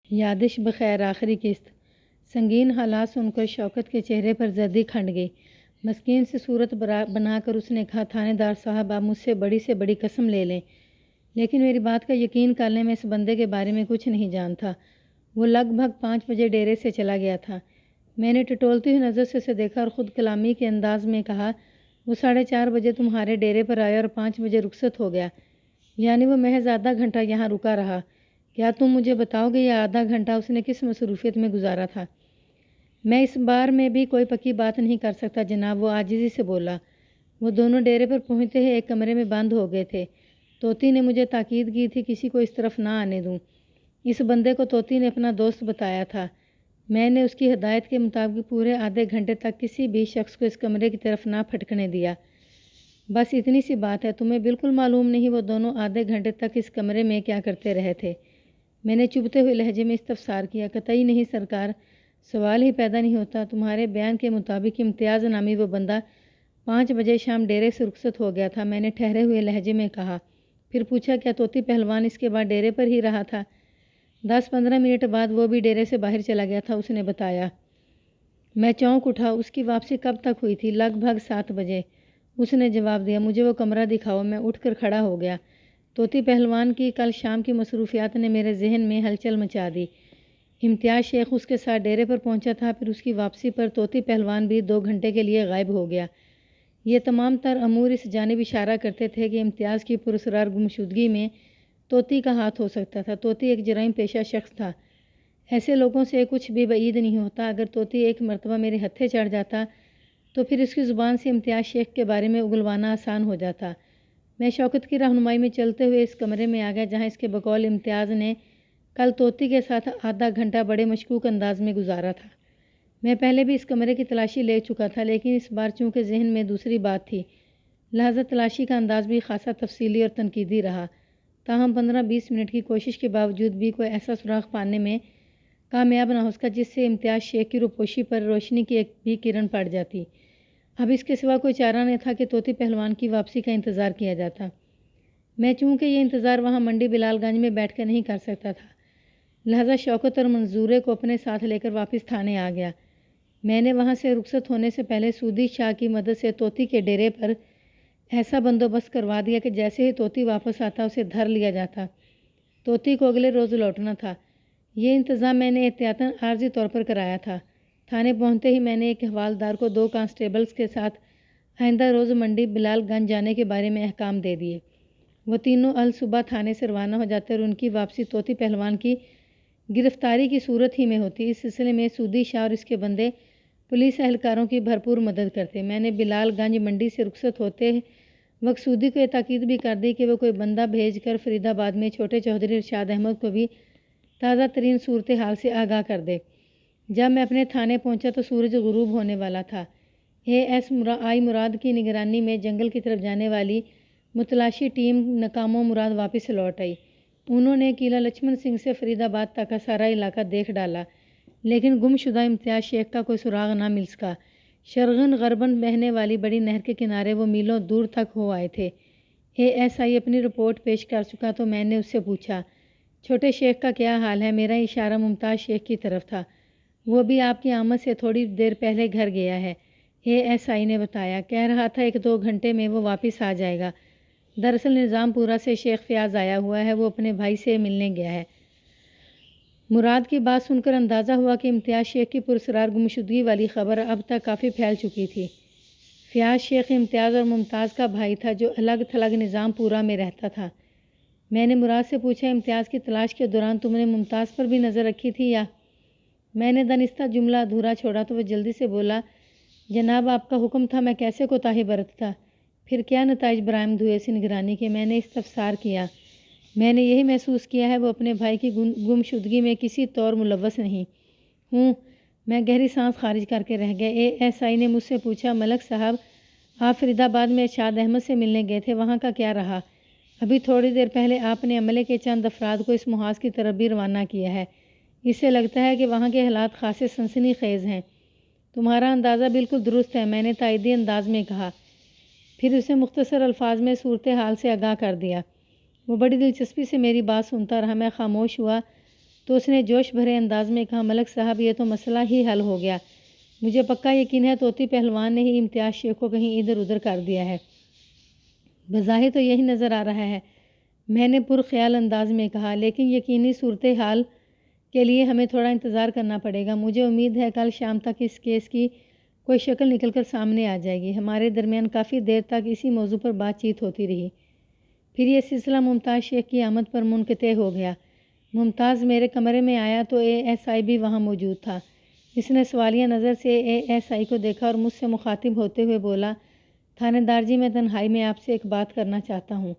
یادش بخیر آخری قسط۔ سنگین حالات سن کر شوکت کے چہرے پر زردی کھنڈ گئی۔ مسکین سے صورت بنا کر اس نے کہا، تھانے دار صاحب آپ مجھ سے بڑی بڑی قسم لے لیں، لیکن میری بات کا یقین کر لیں، میں اس بندے کے بارے میں کچھ نہیں جانتا۔ وہ لگ بھگ 5 بجے ڈیرے سے چلا گیا تھا۔ میں نے ٹٹولتی ہوئی نظر سے اسے دیکھا اور خود کلامی کے انداز میں کہا، وہ 4:30 بجے تمہارے ڈیرے پر آیا اور 5 بجے رخصت ہو گیا، یعنی وہ محض آدھا گھنٹہ یہاں رکا رہا۔ کیا تم مجھے بتاؤ گے یہ آدھا گھنٹہ اس نے کس مصروفیت میں گزارا تھا؟ میں اس بار میں بھی کوئی پکی بات نہیں کر سکتا جناب، وہ عاجزی سے بولا۔ وہ دونوں ڈیرے پر پہنچتے ہی ایک کمرے میں بند ہو گئے تھے۔ توتی نے مجھے تاکید کی تھی کسی کو اس طرف نہ آنے دوں۔ اس بندے کو توتی نے اپنا دوست بتایا تھا۔ میں نے اس کی ہدایت کے مطابق پورے آدھے گھنٹے تک کسی بھی شخص کو اس کمرے کی طرف نہ پھٹکنے دیا۔ بس اتنی سی بات ہے، تمہیں بالکل معلوم نہیں وہ دونوں آدھے گھنٹے تک اس کمرے میں کیا کرتے رہے تھے؟ میں نے چبھتے ہوئے لہجے میں استفسار کیا۔ قطعی نہیں سرکار، سوال ہی پیدا نہیں ہوتا۔ تمہارے بیان کے مطابق امتیاز نامی وہ بندہ 5 بجے شام ڈیرے سے رخصت ہو گیا تھا، میں نے ٹھہرے ہوئے لہجے میں کہا۔ پھر پوچھا، کیا توتی پہلوان اس کے بعد ڈیرے پر ہی رہا تھا؟ 10-15 منٹ بعد وہ بھی ڈیرے سے باہر چلا گیا تھا، اس نے بتایا۔ میں چونک اٹھا۔ اس کی واپسی کب تک ہوئی تھی؟ لگ بھگ 7 بجے، اس نے جواب دیا۔ مجھے وہ کمرہ دکھاؤ۔ میں اٹھ کر کھڑا ہو گیا۔ توتی پہلوان کی کل شام کی مصروفیات نے میرے ذہن میں ہلچل مچا دی۔ امتیاز شیخ اس کے ساتھ ڈیرے پر پہنچا تھا، پھر اس کی واپسی پر توتی پہلوان بھی 2 گھنٹے کے لیے غائب ہو گیا۔ یہ تمام تر امور اس جانب اشارہ کرتے تھے کہ امتیاز کی پراسرار گمشدگی میں توتی کا ہاتھ ہو سکتا تھا۔ توتی ایک جرائم پیشہ شخص تھا۔ ایسے لوگوں سے کچھ بھی بعید نہیں ہوتا۔ اگر توتی ایک مرتبہ میرے ہتھے چڑھ جاتا تو پھر اس کی زبان سے امتیاز شیخ کے بارے میں اگلوانا آسان ہو جاتا۔ میں شوکت کی رہنمائی میں چلتے ہوئے اس کمرے میں آ گیا جہاں اس کے بقول امتیاز نے کل توتی کے ساتھ آدھا گھنٹہ بڑے مشکوک انداز میں گزارا تھا۔ میں پہلے بھی اس کمرے کی تلاشی لے چکا تھا، لیکن اس بار چونکہ ذہن میں دوسری بات تھی، لہذا تلاشی کا انداز بھی خاصا تفصیلی اور تنقیدی رہا۔ تاہم 15-20 منٹ کی کوشش کے باوجود بھی کوئی ایسا سراغ پانے میں کامیاب نہ ہو سکا جس سے امتیاز شیخ کی روپوشی پر روشنی کی ایک بھی کرن پڑ جاتی۔ اب اس کے سوا کوئی چارہ نہیں تھا کہ توتی پہلوان کی واپسی کا انتظار کیا جاتا۔ میں چونکہ یہ انتظار وہاں منڈی بلال گنج میں بیٹھ کر نہیں کر سکتا تھا، لہذا شوکت اور منظورے کو اپنے ساتھ لے کر واپس تھانے آ گیا۔ میں نے وہاں سے رخصت ہونے سے پہلے سودی شاہ کی مدد سے توتی کے ڈیرے پر ایسا بندوبست کروا دیا کہ جیسے ہی توتی واپس آتا اسے دھر لیا جاتا۔ توتی کو اگلے روز لوٹنا تھا۔ یہ انتظام میں نے احتیاطاً عارضی طور پر کرایا تھا۔ تھانے پہنچتے ہی میں نے ایک حوالدار کو 2 کانسٹیبلز کے ساتھ آئندہ روز منڈی بلال گنج جانے کے بارے میں احکام دے دیے۔ وہ تینوں الصبح تھانے سے روانہ ہو جاتے اور ان کی واپسی توتی پہلوان کی گرفتاری کی صورت ہی میں ہوتی۔ اس سلسلے میں سودی شاہ اور اس کے بندے پولیس اہلکاروں کی بھرپور مدد کرتے۔ میں نے بلال گنج منڈی سے رخصت ہوتے وقت سودی کو یہ تاکید بھی کر دی کہ وہ کوئی بندہ بھیج کر فرید آباد میں چھوٹے چودھری ارشاد احمد کو بھی تازہ ترین صورتحال سے آگاہ کر دے۔ جب میں اپنے تھانے پہنچا تو سورج غروب ہونے والا تھا۔ ASI مراد کی نگرانی میں جنگل کی طرف جانے والی متلاشی ٹیم ناکام و مراد واپس لوٹ آئی۔ انہوں نے قلعہ لچھمن سنگھ سے فرید آباد تک کا سارا علاقہ دیکھ ڈالا، لیکن گم شدہ امتیاز شیخ کا کوئی سراغ نہ مل سکا۔ شرغن غربن بہنے والی بڑی نہر کے کنارے وہ میلوں دور تک ہو آئے تھے۔ ASI اپنی رپورٹ پیش کر چکا تو میں نے اس سے پوچھا، چھوٹے شیخ کا کیا حال ہے؟ میرا اشارہ ممتاز شیخ کی طرف تھا۔ وہ بھی آپ کی آمد سے تھوڑی دیر پہلے گھر گیا ہے، ASI نے بتایا۔ کہہ رہا تھا 1-2 گھنٹے میں وہ واپس آ جائے گا۔ دراصل نظام پورہ سے شیخ فیاض آیا ہوا ہے، وہ اپنے بھائی سے ملنے گیا ہے۔ مراد کی بات سن کر اندازہ ہوا کہ امتیاز شیخ کی پراسرار گمشدگی والی خبر اب تک کافی پھیل چکی تھی۔ فیاض شیخ امتیاز اور ممتاز کا بھائی تھا جو الگ تھلگ نظام پورہ میں رہتا تھا۔ میں نے مراد سے پوچھا، امتیاز کی تلاش کے دوران تم نے ممتاز پر بھی نظر رکھی تھی یا؟ میں نے دانستہ جملہ ادھورا چھوڑا تو وہ جلدی سے بولا، جناب آپ کا حکم تھا، میں کیسے کوتاہی برتتا؟ پھر کیا نتائج برآمد ہوئے اس نگرانی کے؟ میں نے استفسار کیا۔ میں نے یہی محسوس کیا ہے وہ اپنے بھائی کی گمشدگی میں کسی طور ملوث نہیں ہوں۔ میں گہری سانس خارج کر کے رہ گیا۔ ASI نے مجھ سے پوچھا، ملک صاحب آپ فرید آباد میں ارشاد احمد سے ملنے گئے تھے، وہاں کا کیا رہا؟ ابھی تھوڑی دیر پہلے آپ نے عملے کے چند افراد کو اس محاذ کی طرف بھی روانہ کیا ہے۔ اس سے لگتا ہے کہ وہاں کے حالات خاصے سنسنی خیز ہیں۔ تمہارا اندازہ بالکل درست ہے، میں نے تائیدی انداز میں کہا، پھر اسے مختصر الفاظ میں صورتحال سے آگاہ کر دیا۔ وہ بڑی دلچسپی سے میری بات سنتا رہا۔ میں خاموش ہوا تو اس نے جوش بھرے انداز میں کہا، ملک صاحب یہ تو مسئلہ ہی حل ہو گیا، مجھے پکا یقین ہے طوطی پہلوان نے ہی امتیاز شیخ کو کہیں ادھر ادھر کر دیا ہے۔ بظاہر تو یہی نظر آ رہا ہے، میں نے پرخیال انداز میں کہا، لیکن یقینی صورتحال کے لیے ہمیں تھوڑا انتظار کرنا پڑے گا۔ مجھے امید ہے کل شام تک اس کیس کی کوئی شکل نکل کر سامنے آ جائے گی۔ ہمارے درمیان کافی دیر تک اسی موضوع پر بات چیت ہوتی رہی۔ پھر یہ سلسلہ ممتاز شیخ کی آمد پر منقطع ہو گیا۔ ممتاز میرے کمرے میں آیا تو اے ایس آئی بھی وہاں موجود تھا۔ اس نے سوالیہ نظر سے اے ایس آئی کو دیکھا اور مجھ سے مخاطب ہوتے ہوئے بولا، تھانے دار جی، میں تنہائی میں آپ سے ایک بات کرنا چاہتا ہوں۔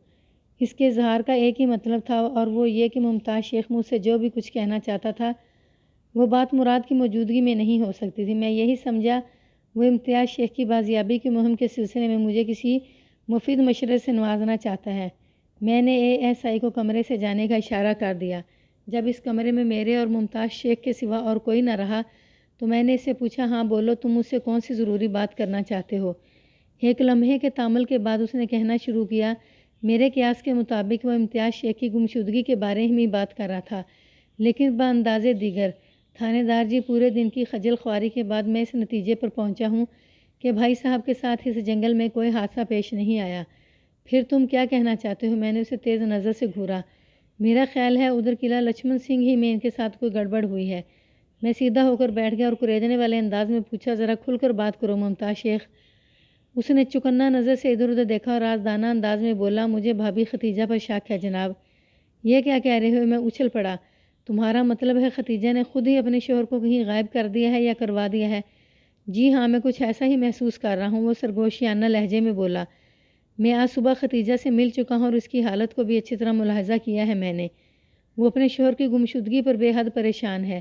اس کے اظہار کا ایک ہی مطلب تھا اور وہ یہ کہ ممتاز شیخ مجھ سے جو بھی کچھ کہنا چاہتا تھا وہ بات مراد کی موجودگی میں نہیں ہو سکتی تھی۔ میں یہی سمجھا وہ امتیاز شیخ کی بازیابی کی مہم کے سلسلے میں مجھے کسی مفید مشورے سے نوازنا چاہتا ہے۔ میں نے اے ایس آئی کو کمرے سے جانے کا اشارہ کر دیا۔ جب اس کمرے میں میرے اور ممتاز شیخ کے سوا اور کوئی نہ رہا تو میں نے اس سے پوچھا، ہاں بولو، تم مجھ سے کون سی ضروری بات کرنا چاہتے ہو؟ ایک لمحے کے تامل کے بعد اس نے کہنا شروع کیا، میرے قیاس کے مطابق وہ امتیاز شیخ کی گمشدگی کے بارے میں بات کر رہا تھا، لیکن بانداز دیگر۔ تھانے دار جی، پورے دن کی خجل خواری کے بعد میں اس نتیجے پر پہنچا ہوں کہ بھائی صاحب کے ساتھ اس جنگل میں کوئی حادثہ پیش نہیں آیا۔ پھر تم کیا کہنا چاہتے ہو؟ میں نے اسے تیز نظر سے گھورا۔ میرا خیال ہے ادھر قلعہ لچھمن سنگھ ہی میں ان کے ساتھ کوئی گڑبڑ ہوئی ہے۔ میں سیدھا ہو کر بیٹھ گیا اور کریدنے والے انداز میں پوچھا، ذرا کھل کر بات کرو ممتاز شیخ۔ اس نے چکنا نظر سے ادھر ادھر دیکھا اور رازدانہ انداز میں بولا، مجھے بھابھی ختیجہ پر شک ہے جناب۔ یہ کیا کہہ رہے ہو؟ میں اچھل پڑا۔ تمہارا مطلب ہے ختیجہ نے خود ہی اپنے شوہر کو کہیں غائب کر دیا ہے یا کروا دیا ہے؟ جی ہاں، میں کچھ ایسا ہی محسوس کر رہا ہوں، وہ سرگوشیانہ لہجے میں بولا۔ میں آج صبح ختیجہ سے مل چکا ہوں اور اس کی حالت کو بھی اچھی طرح ملاحظہ کیا ہے میں نے۔ وہ اپنے شوہر کی گمشدگی پر بے حد پریشان ہے۔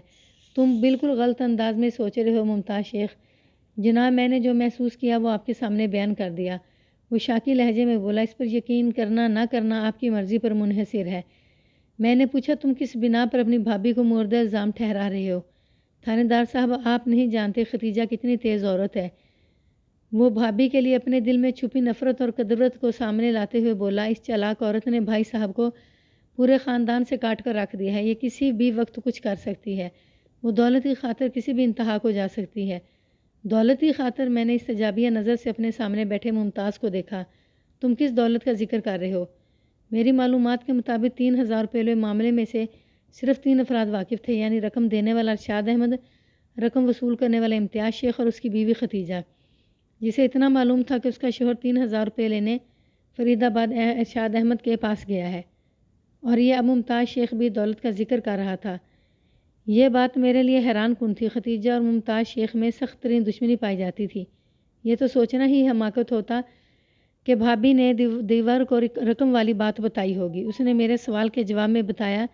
تم بالکل غلط انداز میں سوچ رہے ہو ممتاز شیخ۔ جناب، میں نے جو محسوس کیا وہ آپ کے سامنے بیان کر دیا، وہ شاکی لہجے میں بولا۔ اس پر یقین کرنا نہ کرنا آپ کی مرضی پر منحصر ہے۔ میں نے پوچھا، تم کس بنا پر اپنی بھابھی کو مورد الزام ٹھہرا رہے ہو؟ تھانے دار صاحب، آپ نہیں جانتے ختیجہ کتنی تیز عورت ہے۔ وہ بھابھی کے لیے اپنے دل میں چھپی نفرت اور قدرت کو سامنے لاتے ہوئے بولا، اس چالاک عورت نے بھائی صاحب کو پورے خاندان سے کاٹ کر رکھ دیا ہے۔ یہ کسی بھی وقت کچھ کر سکتی ہے۔ وہ دولت کی خاطر کسی بھی انتہا کو جا سکتی ہے۔ دولت کی خاطر؟ میں نے استجابیہ نظر سے اپنے سامنے بیٹھے ممتاز کو دیکھا۔ تم کس دولت کا ذکر کر رہے ہو؟ میری معلومات کے مطابق 3000 روپے والے معاملے میں سے صرف 3 افراد واقف تھے، یعنی رقم دینے والا ارشاد احمد، رقم وصول کرنے والا امتیاز شیخ اور اس کی بیوی ختیجہ، جسے اتنا معلوم تھا کہ اس کا شوہر 3000 روپے لینے فرید آباد ارشاد احمد کے پاس گیا ہے، اور یہ اب ممتاز شیخ بھی دولت کا ذکر کر رہا تھا۔ یہ بات میرے لیے حیران کن تھی۔ ختیجہ اور ممتاز شیخ میں سخت ترین دشمنی پائی جاتی تھی۔ یہ تو سوچنا ہی حماقت ہوتا کہ بھابھی نے دیور کو رقم والی بات بتائی ہوگی۔ اس نے میرے سوال کے جواب میں بتایا،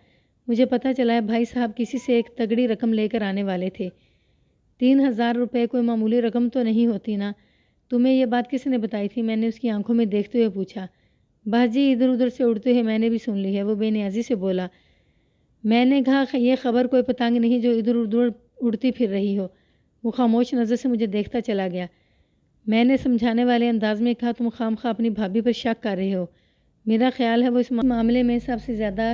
مجھے پتہ چلا ہے بھائی صاحب کسی سے ایک تگڑی رقم لے کر آنے والے تھے۔ 3000 روپے کوئی معمولی رقم تو نہیں ہوتی نا؟ تمہیں یہ بات کس نے بتائی تھی؟ میں نے اس کی آنکھوں میں دیکھتے ہوئے پوچھا۔ بس جی، ادھر ادھر سے اڑتے ہوئے میں نے بھی سن لی ہے، وہ بے نیازی سے بولا۔ میں نے کہا، یہ خبر کوئی پتنگ نہیں جو ادھر ادھر اڑتی پھر رہی ہو۔ وہ خاموش نظر سے مجھے دیکھتا چلا گیا۔ میں نے سمجھانے والے انداز میں کہا، تم خام خواہ اپنی بھابھی پر شک کر رہے ہو۔ میرا خیال ہے وہ اس معاملے میں سب سے زیادہ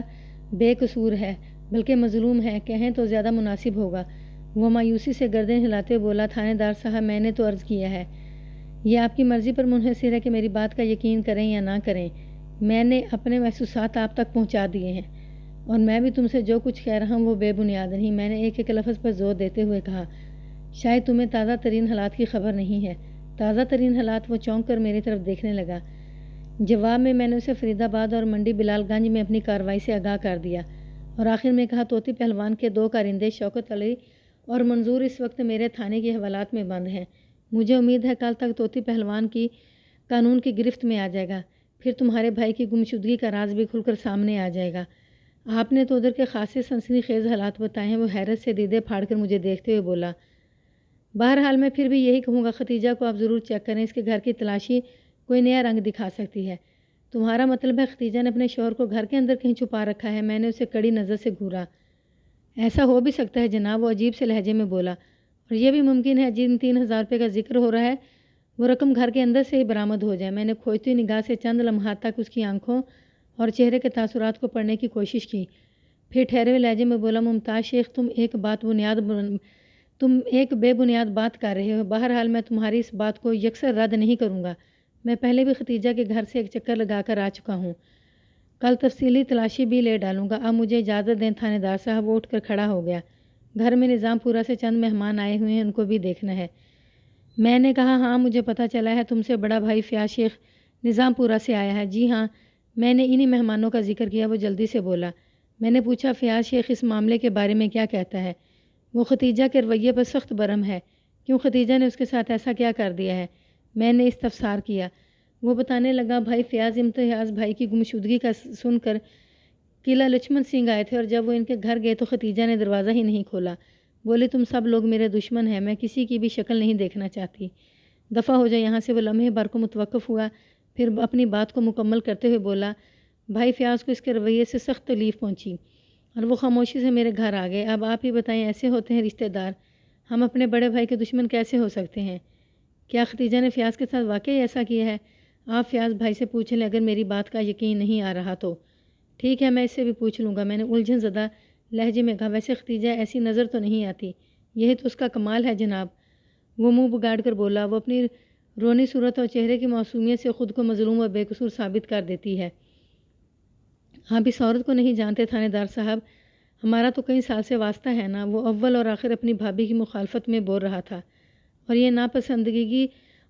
بے قصور ہے، بلکہ مظلوم ہے، کہیں تو زیادہ مناسب ہوگا۔ وہ مایوسی سے گردن ہلاتے بولا، تھانے دار صاحب، میں نے تو عرض کیا ہے، یہ آپ کی مرضی پر منحصر ہے کہ میری بات کا یقین کریں یا نہ کریں۔ میں نے اپنے محسوسات آپ تک پہنچا دیے ہیں، اور میں بھی تم سے جو کچھ کہہ رہا ہوں وہ بے بنیاد نہیں۔ میں نے ایک ایک لفظ پر زور دیتے ہوئے کہا، شاید تمہیں تازہ ترین حالات کی خبر نہیں ہے۔ تازہ ترین حالات؟ وہ چونک کر میری طرف دیکھنے لگا۔ جواب میں نے اسے فرید آباد اور منڈی بلال گنج میں اپنی کارروائی سے آگاہ کر دیا، اور آخر میں کہا، طوطی پہلوان کے 2 کارندے شوکت علی اور منظور اس وقت میرے تھانے کے حوالات میں بند ہیں۔ مجھے امید ہے کل تک طوطی پہلوان کی قانون کی گرفت میں آ جائے گا، پھر تمہارے بھائی کی گمشدگی کا راز بھی کھل کر سامنے آ جائے گا۔ آپ نے تو ادھر کے خاصے سنسنی خیز حالات بتائے ہیں۔ وہ حیرت سے دیدے پھاڑ کر مجھے دیکھتے ہوئے بولا۔ بہرحال میں پھر بھی یہی کہوں گا، ختیجہ کو آپ ضرور چیک کریں، اس کے گھر کی تلاشی کوئی نیا رنگ دکھا سکتی ہے۔ تمہارا مطلب ہے ختیجہ نے اپنے شوہر کو گھر کے اندر کہیں چھپا رکھا ہے؟ میں نے اسے کڑی نظر سے گھورا۔ ایسا ہو بھی سکتا ہے جناب، وہ عجیب سے لہجے میں بولا، اور یہ بھی ممکن ہے جن 3000 روپے کا ذکر ہو رہا ہے وہ رقم گھر کے اندر سے ہی برآمد ہو جائے۔ میں نے کھوجتی نگاہ سے چند لمحات تک اس کی آنکھوں اور چہرے کے تاثرات کو پڑھنے کی کوشش کی، پھر ٹھہرے ہوئے لہجے میں بولا، ممتاز شیخ تم ایک بے بنیاد بات کر رہے ہو۔ بہرحال میں تمہاری اس بات کو یکسر رد نہیں کروں گا۔ میں پہلے بھی ختیجہ کے گھر سے ایک چکر لگا کر آ چکا ہوں، کل تفصیلی تلاشی بھی لے ڈالوں گا۔ اب مجھے اجازت دیں تھانے دار صاحب۔ وہ اٹھ کر کھڑا ہو گیا۔ گھر میں نظام پورہ سے چند مہمان آئے ہوئے ہیں، ان کو بھی دیکھنا ہے۔ میں نے کہا، ہاں مجھے پتہ چلا ہے تم سے بڑا بھائی فیاض شیخ نظام پورہ سے آیا ہے۔ جی ہاں، میں نے انہی مہمانوں کا ذکر کیا۔ وہ جلدی سے بولا۔ میں نے پوچھا، فیاض شیخ اس معاملے کے بارے میں کیا کہتا ہے؟ وہ ختیجہ کے رویے پر سخت برہم ہے۔ کیوں، ختیجہ نے اس کے ساتھ ایسا کیا کر دیا ہے؟ میں نے استفسار کیا۔ وہ بتانے لگا، بھائی فیاض امتیاز بھائی کی گمشدگی کا سن کر قلعہ لچمن سنگھ آئے تھے، اور جب وہ ان کے گھر گئے تو ختیجہ نے دروازہ ہی نہیں کھولا۔ بولی، تم سب لوگ میرے دشمن ہیں، میں کسی کی بھی شکل نہیں دیکھنا چاہتی، دفع ہو جائے یہاں سے۔ وہ لمحے بھر کو متوقف ہوا، پھر اپنی بات کو مکمل کرتے ہوئے بولا، بھائی فیاض کو اس کے رویے سے سخت تکلیف پہنچی اور وہ خاموشی سے میرے گھر آ گئے۔ اب آپ ہی بتائیں، ایسے ہوتے ہیں رشتہ دار؟ ہم اپنے بڑے بھائی کے دشمن کیسے ہو سکتے ہیں؟ کیا ختیجہ نے فیاض کے ساتھ واقعی ایسا کیا ہے؟ آپ فیاض بھائی سے پوچھ لیں، اگر میری بات کا یقین نہیں آ رہا تو۔ ٹھیک ہے، میں اس سے بھی پوچھ لوں گا، میں نے الجھن زدہ لہجے میں کہا۔ ویسے ختیجہ ایسی نظر تو نہیں آتی، یہی تو اس کا کمال ہے جناب۔ وہ منہ بگاڑ کر بولا، وہ اپنی رونی صورت اور چہرے کی معصومیت سے خود کو مظلوم اور بے قصور ثابت کر دیتی ہے۔ آپ اس عورت کو نہیں جانتے تھانے دار صاحب، ہمارا تو کئی سال سے واسطہ ہے نا۔ وہ اول اور آخر اپنی بھابھی کی مخالفت میں بول رہا تھا، اور یہ ناپسندگی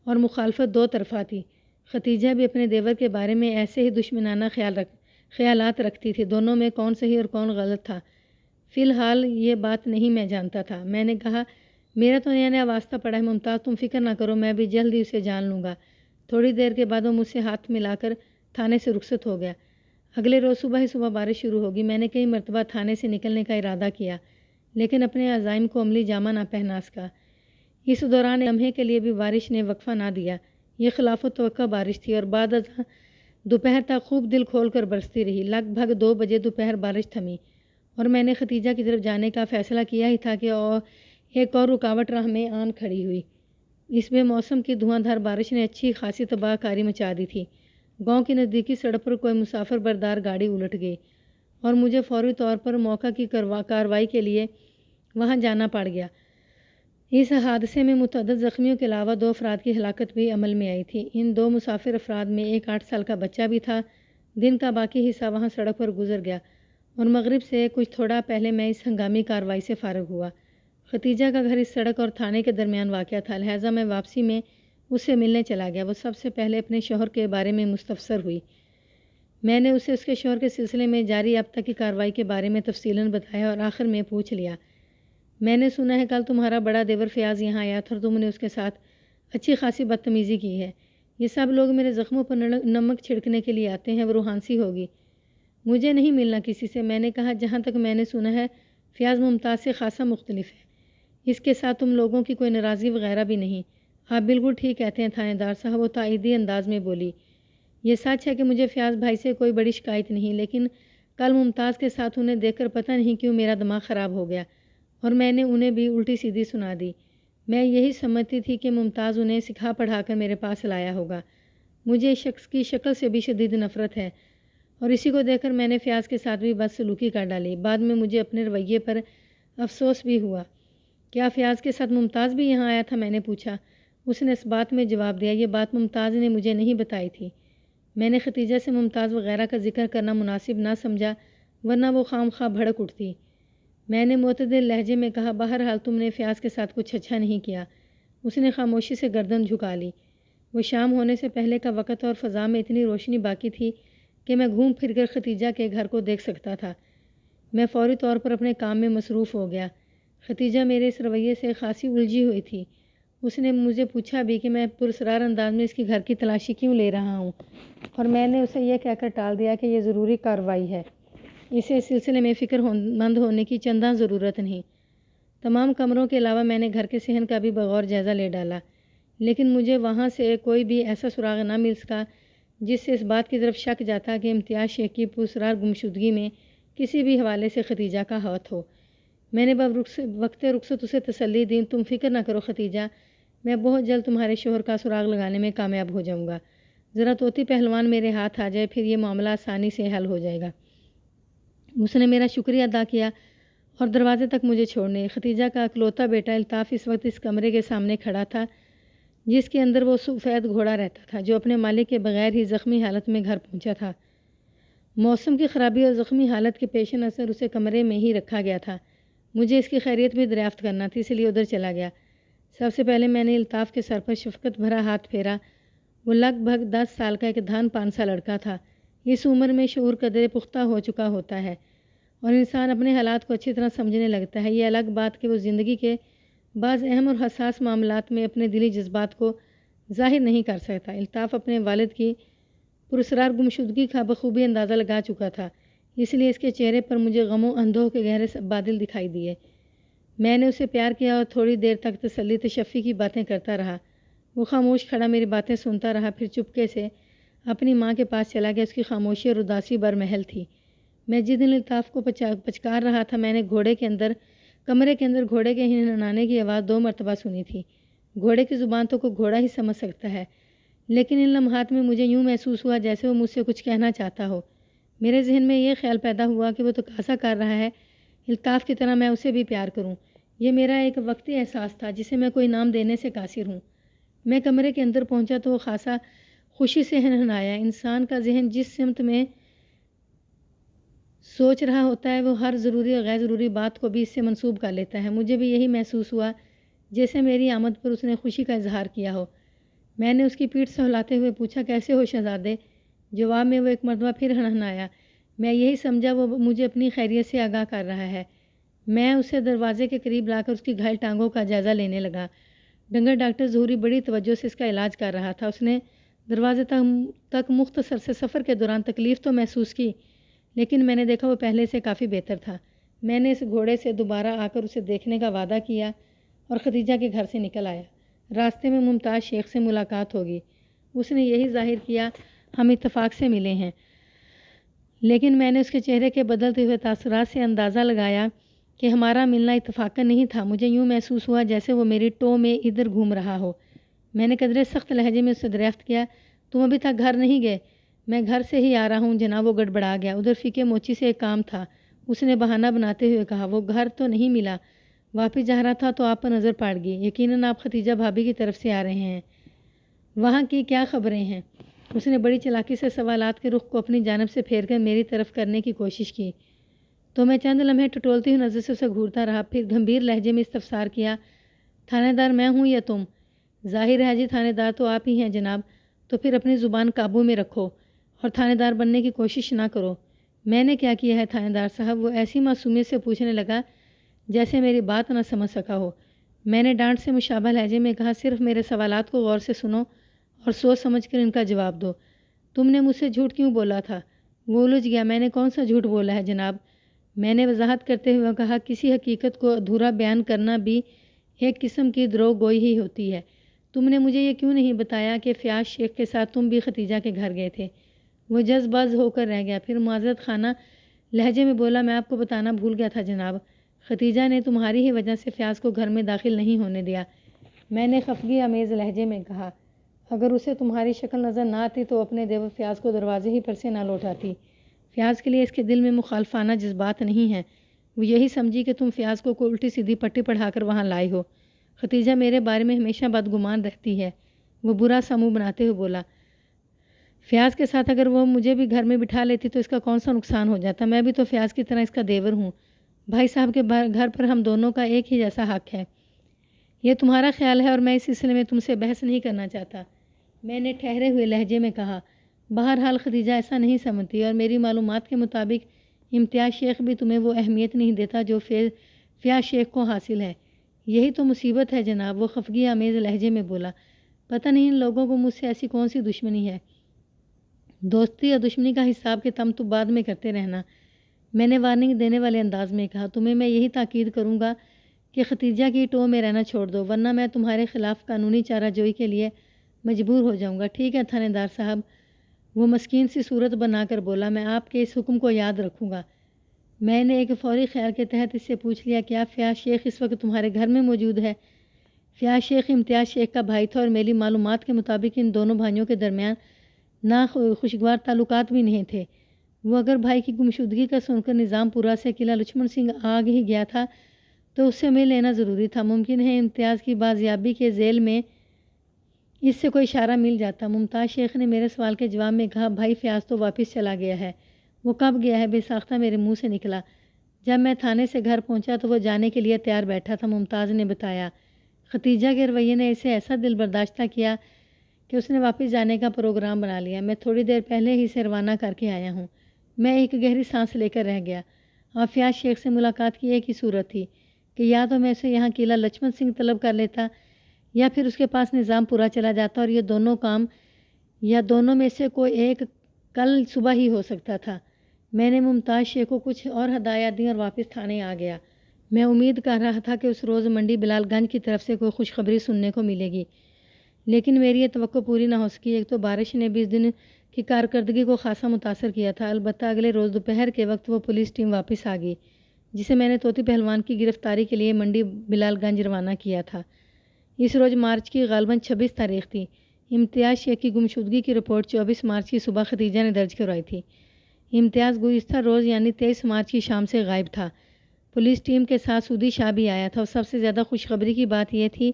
اور مخالفت دو طرفہ تھی۔ ختیجہ بھی اپنے دیور کے بارے میں ایسے ہی دشمنانہ خیالات رکھتی تھی۔ دونوں میں کون صحیح اور کون غلط تھا، فی الحال یہ بات نہیں میں جانتا تھا۔ میں نے کہا، میرا تو نیا نیا واسطہ پڑا ہے ممتاز، تم فکر نہ کرو، میں بھی جلد ہی اسے جان لوں گا۔ تھوڑی دیر کے بعد وہ مجھ سے ہاتھ ملا کر تھانے سے رخصت ہو گیا۔ اگلے روز صبح ہی صبح بارش شروع ہوگی۔ میں نے کئی مرتبہ تھانے سے نکلنے کا ارادہ کیا، لیکن اپنے عزائم کو عملی جامہ نہ پہنا سکا۔ اس دوران لمحے کے لیے بھی بارش نے وقفہ نہ دیا۔ یہ خلاف توقع بارش تھی اور بعد ازاں دوپہر تک خوب دل کھول کر برستی رہی۔ لگ بھگ 2 بجے دوپہر بارش تھمی اور میں نے ختیجہ کی طرف جانے کا فیصلہ کیا ہی تھا کہ ایک اور رکاوٹ راہ میں آن کھڑی ہوئی۔ اس بے موسم کی دھواں دھار بارش نے اچھی خاصی تباہ کاری مچا دی تھی۔ گاؤں کی نزدیکی سڑک پر کوئی مسافر بردار گاڑی الٹ گئی اور مجھے فوری طور پر موقع کی کارروائی کے لیے وہاں جانا پڑ گیا۔ اس حادثے میں متعدد زخمیوں کے علاوہ 2 افراد کی ہلاکت بھی عمل میں آئی تھی۔ ان 2 مسافر افراد میں ایک 8 سال کا بچہ بھی تھا۔ دن کا باقی حصہ وہاں سڑک پر گزر گیا اور مغرب سے کچھ تھوڑا پہلے میں اس ہنگامی کارروائی سے فارغ ہوا۔ ختیجہ کا گھر اس سڑک اور تھانے کے درمیان واقع تھا، لہٰذا میں واپسی میں اس سے ملنے چلا گیا۔ وہ سب سے پہلے اپنے شوہر کے بارے میں مستفسر ہوئی۔ میں نے اسے اس کے شوہر کے سلسلے میں جاری اب تک کی کارروائی کے بارے میں تفصیلاً بتایا اور آخر میں پوچھ لیا، میں نے سنا ہے کل تمہارا بڑا دیور فیاض یہاں آیا تھا اور تم نے اس کے ساتھ اچھی خاصی بدتمیزی کی ہے۔ یہ سب لوگ میرے زخموں پر نمک چھڑکنے کے لیے آتے ہیں، وہ روحانسی ہوگی۔ مجھے نہیں ملنا کسی سے۔ میں نے کہا، جہاں تک میں نے سنا ہے فیاض ممتاز سے خاصا مختلف ہے، اس کے ساتھ تم لوگوں کی کوئی ناراضگی وغیرہ بھی نہیں۔ آپ بالکل ٹھیک کہتے ہیں تھانے دار صاحب، وہ تائیدی انداز میں بولی۔ یہ سچ ہے کہ مجھے فیاض بھائی سے کوئی بڑی شکایت نہیں، لیکن کل ممتاز کے ساتھ انہیں دیکھ کر پتہ نہیں کیوں میرا دماغ خراب ہو گیا اور میں نے انہیں بھی الٹی سیدھی سنا دی۔ میں یہی سمجھتی تھی کہ ممتاز انہیں سکھا پڑھا کر میرے پاس لایا ہوگا۔ مجھے اس شخص کی شکل سے بھی شدید نفرت ہے اور اسی کو دیکھ کر میں نے فیاض کے ساتھ بھی بدسلوکی کر ڈالی۔ بعد میں مجھے اپنے رویے پر افسوس بھی ہوا۔ کیا فیاض کے ساتھ ممتاز بھی یہاں آیا تھا؟ میں نے پوچھا۔ اس نے اس بات میں جواب دیا، یہ بات ممتاز نے مجھے نہیں بتائی تھی۔ میں نے ختیجہ سے ممتاز وغیرہ کا ذکر کرنا مناسب نہ سمجھا، ورنہ وہ خام خواہ بھڑک اٹھتی۔ میں نے معتدل لہجے میں کہا، بہرحال تم نے فیاض کے ساتھ کچھ اچھا نہیں کیا۔ اس نے خاموشی سے گردن جھکا لی۔ وہ شام ہونے سے پہلے کا وقت اور فضا میں اتنی روشنی باقی تھی کہ میں گھوم پھر کر ختیجہ کے گھر کو دیکھ سکتا تھا۔ میں فوری طور پر اپنے کام میں مصروف ہو گیا۔ ختیجہ میرے اس رویے سے خاصی الجھی ہوئی تھی۔ اس نے مجھے پوچھا بھی کہ میں پراسرار انداز میں اس کی گھر کی تلاشی کیوں لے رہا ہوں، اور میں نے اسے یہ کہہ کر ٹال دیا کہ یہ ضروری کارروائی ہے، اسے اس سلسلے میں فکر مند ہونے کی چنداں ضرورت نہیں۔ تمام کمروں کے علاوہ میں نے گھر کے صحن کا بھی بغور جائزہ لے ڈالا، لیکن مجھے وہاں سے کوئی بھی ایسا سراغ نہ مل سکا جس سے اس بات کی طرف شک جاتا کہ امتیاز شیخ کی پراسرار گمشدگی میں کسی بھی حوالے سے ختیجہ کا ہاتھ ہو۔ میں نے وقت رخصت اسے تسلی دی، تم فکر نہ کرو ختیجہ، میں بہت جلد تمہارے شوہر کا سراغ لگانے میں کامیاب ہو جاؤں گا۔ ذرا طوطی پہلوان میرے ہاتھ آ جائے، پھر یہ معاملہ آسانی سے حل ہو جائے گا۔ اس نے میرا شکریہ ادا کیا اور دروازے تک مجھے چھوڑنے۔ ختیجہ کا اکلوتا بیٹا الطاف اس وقت اس کمرے کے سامنے کھڑا تھا جس کے اندر وہ سفید گھوڑا رہتا تھا، جو اپنے مالک کے بغیر ہی زخمی حالت میں گھر پہنچا تھا۔ موسم کی خرابی اور زخمی حالت کے پیش نظر اسے کمرے میں ہی رکھا گیا تھا۔ مجھے اس کی خیریت بھی دریافت کرنا تھی، اس لیے ادھر چلا گیا۔ سب سے پہلے میں نے الطاف کے سر پر شفقت بھرا ہاتھ پھیرا۔ وہ لگ بھگ 10 سال کا ایک دھان پان سا لڑکا تھا۔ اس عمر میں شعور قدرے پختہ ہو چکا ہوتا ہے اور انسان اپنے حالات کو اچھی طرح سمجھنے لگتا ہے۔ یہ الگ بات کہ وہ زندگی کے بعض اہم اور حساس معاملات میں اپنے دلی جذبات کو ظاہر نہیں کر سکتا۔ الطاف اپنے والد کی پراسرار گمشدگی کا بخوبی اندازہ لگا چکا تھا، اس لیے اس کے چہرے پر مجھے غم و اندوہ کے گہرے بادل دکھائی دیے۔ میں نے اسے پیار کیا اور تھوڑی دیر تک تسلی تشفی کی باتیں کرتا رہا۔ وہ خاموش کھڑا میری باتیں سنتا رہا، پھر چپکے سے اپنی ماں کے پاس چلا گیا۔ اس کی خاموشی اور اداسی برمحل تھی۔ میں جس دن الطاف کو پچکار رہا تھا، میں نے کمرے کے اندر گھوڑے کے ہنہنانے کی آواز 2 مرتبہ سنی تھی۔ گھوڑے کی زبان تو کوئی گھوڑا ہی سمجھ سکتا ہے، لیکن ان لمحات میں مجھے یوں محسوس ہوا جیسے وہ مجھ سے کچھ کہنا چاہتا ہو۔ میرے ذہن میں یہ خیال پیدا ہوا کہ وہ تقاضا کر رہا ہے الطاف کی طرح میں اسے بھی پیار کروں۔ یہ میرا ایک وقتی احساس تھا جسے میں کوئی نام دینے سے قاصر ہوں۔ میں کمرے کے اندر پہنچا تو وہ خاصا خوشی سے ہنہنایا۔ انسان کا ذہن جس سمت میں سوچ رہا ہوتا ہے وہ ہر ضروری اور غیر ضروری بات کو بھی اس سے منسوب کر لیتا ہے۔ مجھے بھی یہی محسوس ہوا جیسے میری آمد پر اس نے خوشی کا اظہار کیا ہو۔ میں نے اس کی پیٹھ سہلاتے ہوئے پوچھا، کیسے ہو شہزادے؟ جواب میں وہ ایک مرتبہ پھر ہنہنایا۔ میں یہی سمجھا وہ مجھے اپنی خیریت سے آگاہ کر رہا ہے۔ میں اسے دروازے کے قریب لا کر اس کی گھائل ٹانگوں کا جائزہ لینے لگا۔ ڈنگر ڈاکٹر ظہوری بڑی توجہ سے اس کا علاج کر رہا تھا۔ اس نے دروازے تک مختصر سے سفر کے دوران تکلیف تو محسوس کی، لیکن میں نے دیکھا وہ پہلے سے کافی بہتر تھا۔ میں نے اس گھوڑے سے دوبارہ آ کر اسے دیکھنے کا وعدہ کیا اور ختیجہ کے گھر سے نکل آیا۔ راستے میں ممتاز شیخ سے ملاقات ہوگی۔ اس نے یہی ظاہر کیا ہم اتفاق سے ملے ہیں، لیکن میں نے اس کے چہرے کے بدلتے ہوئے تاثرات سے اندازہ لگایا کہ ہمارا ملنا اتفاقاً نہیں تھا۔ مجھے یوں محسوس ہوا جیسے وہ میری ٹو میں ادھر گھوم رہا ہو۔ میں نے قدرے سخت لہجے میں اس سے دریافت کیا، تم ابھی تک گھر نہیں گئے؟ میں گھر سے ہی آ رہا ہوں جناب۔ وہ گڑبڑا گیا۔ ادھر فیکے موچی سے ایک کام تھا، اس نے بہانہ بناتے ہوئے کہا۔ وہ گھر تو نہیں ملا، واپس جا رہا تھا تو آپ پر نظر پڑ گئی۔ یقیناً آپ ختیجہ بھابھی کی طرف سے آ رہے ہیں، وہاں کی کیا خبریں ہیں؟ اس نے بڑی چالاکی سے سوالات کے رخ کو اپنی جانب سے پھیر کر میری طرف کرنے کی کوشش کی، تو میں چند لمحے ٹٹولتی ہوئی نظر سے اسے گھورتا رہا، پھر گھمبیر لہجے میں استفسار کیا، تھانے دار میں ہوں یا تم؟ ظاہر ہے جی تھانے دار تو آپ ہی ہیں جناب۔ تو پھر اپنی زبان قابو میں رکھو اور تھانے دار بننے کی کوشش نہ کرو۔ میں نے کیا کیا ہے تھانے دار صاحب؟ وہ ایسی معصومیت سے پوچھنے لگا جیسے میری بات نہ سمجھ سکا ہو۔ میں نے ڈانٹ سے مشابہ لہجے میں کہا، صرف میرے سوالات کو غور سے سنو اور سوچ سمجھ کر ان کا جواب دو۔ تم نے مجھ سے جھوٹ کیوں بولا تھا؟ وہ الجھ گیا۔ میں نے کون سا جھوٹ بولا ہے جناب؟ میں نے وضاحت کرتے ہوئے کہا، کسی حقیقت کو ادھورا بیان کرنا بھی ایک قسم کی دروغ گوئی ہی ہوتی ہے۔ تم نے مجھے یہ کیوں نہیں بتایا کہ فیاض شیخ کے ساتھ تم بھی ختیجہ کے گھر گئے تھے؟ وہ جذب باز ہو کر رہ گیا، پھر معذرت خانہ لہجے میں بولا، میں آپ کو بتانا بھول گیا تھا جناب، ختیجہ نے تمہاری ہی وجہ سے فیاض کو گھر میں داخل نہیں ہونے دیا۔ میں نے خفگی آمیز لہجے میں کہا، اگر اسے تمہاری شکل نظر نہ آتی تو اپنے دیور فیاض کو دروازے ہی پر سے نہ لوٹاتی۔ فیاض کے لیے اس کے دل میں مخالفانہ جذبات نہیں ہیں۔ وہ یہی سمجھی کہ تم فیاض کو کوئی الٹی سیدھی پٹی پڑھا کر وہاں لائے ہو۔ ختیجہ میرے بارے میں ہمیشہ بدگمان رہتی ہے۔ وہ برا سا منہ بناتے ہوئے بولا، فیاض کے ساتھ اگر وہ مجھے بھی گھر میں بٹھا لیتی تو اس کا کون سا نقصان ہو جاتا؟ میں بھی تو فیاض کی طرح اس کا دیور ہوں۔ بھائی صاحب کے گھر پر ہم دونوں کا ایک ہی جیسا حق ہے۔ یہ تمہارا خیال ہے اور میں اس سلسلے میں تم سے بحث نہیں کرنا چاہتا، میں نے ٹھہرے ہوئے لہجے میں کہا۔ بہرحال ختیجہ ایسا نہیں سمجھتی اور میری معلومات کے مطابق امتیاز شیخ بھی تمہیں وہ اہمیت نہیں دیتا جو فیاض شیخ کو حاصل ہے۔ یہی تو مصیبت ہے جناب، وہ خفگی آمیز لہجے میں بولا۔ پتہ نہیں ان لوگوں کو مجھ سے ایسی کون سی دشمنی ہے، دوستی یا دشمنی کا حساب کتاب تو بعد میں کرتے رہنا۔ میں نے وارننگ دینے والے انداز میں کہا، تمہیں میں یہی تاکید کروں گا کہ ختیجہ کی ٹو میں رہنا چھوڑ دو، ورنہ میں تمہارے خلاف قانونی چارہ جوئی کے لیے مجبور ہو جاؤں گا۔ ٹھیک ہے تھانے دار صاحب، وہ مسکین سی صورت بنا کر بولا، میں آپ کے اس حکم کو یاد رکھوں گا۔ میں نے ایک فوری خیال کے تحت اس سے پوچھ لیا، کیا فیاض شیخ اس وقت تمہارے گھر میں موجود ہے؟ فیاض شیخ امتیاز شیخ کا بھائی تھا اور میری معلومات کے مطابق ان دونوں بھائیوں کے درمیان نہ خوشگوار تعلقات بھی نہیں تھے۔ وہ اگر بھائی کی گمشدگی کا سن کر نظام پورہ سے قلعہ لچھمن سنگھ آگ ہی گیا تھا تو اس سے مل لینا ضروری تھا۔ ممکن ہے امتیاز کی بازیابی کے ذیل میں اس سے کوئی اشارہ مل جاتا۔ ممتاز شیخ نے میرے سوال کے جواب میں کہا، بھائی فیاض تو واپس چلا گیا ہے۔ وہ کب گیا ہے؟ بے ساختہ میرے منہ سے نکلا۔ جب میں تھانے سے گھر پہنچا تو وہ جانے کے لیے تیار بیٹھا تھا، ممتاز نے بتایا۔ ختیجہ کے رویے نے اسے ایسا دل برداشتہ کیا کہ اس نے واپس جانے کا پروگرام بنا لیا۔ میں تھوڑی دیر پہلے ہی سے روانہ کر کے آیا ہوں۔ میں ایک گہری سانس لے کر رہ گیا۔ فیاض شیخ سے ملاقات کی ایک ہی صورت تھی کہ یا تو میں اسے یہاں قلعہ لچھمن سنگھ طلب کر لیتا یا پھر اس کے پاس نظام پورا چلا جاتا، اور یہ دونوں کام یا دونوں میں سے کوئی ایک کل صبح ہی ہو سکتا تھا۔ میں نے ممتاز شیخ کو کچھ اور ہدایات دیں اور واپس تھانے آ گیا۔ میں امید کر رہا تھا کہ اس روز منڈی بلال گنج کی طرف سے کوئی خوشخبری سننے کو ملے گی، لیکن میری یہ توقع پوری نہ ہو سکی۔ ایک تو بارش نے بھی اس دن کی کارکردگی کو خاصا متاثر کیا تھا۔ البتہ اگلے روز دوپہر کے وقت وہ پولیس ٹیم واپس آ گئی جسے میں نے طوطی پہلوان کی گرفتاری کے لیے منڈی بلال گنج روانہ کیا تھا۔ اس روز مارچ کی غالباً 26 تاریخ تھی۔ امتیاز شیخ کی گمشدگی کی رپورٹ 24 مارچ کی صبح ختیجہ نے درج کروائی تھی۔ امتیاز گزشتہ روز یعنی 23 مارچ کی شام سے غائب تھا۔ پولیس ٹیم کے ساتھ سودی شاہ بھی آیا تھا، اور سب سے زیادہ خوشخبری کی بات یہ تھی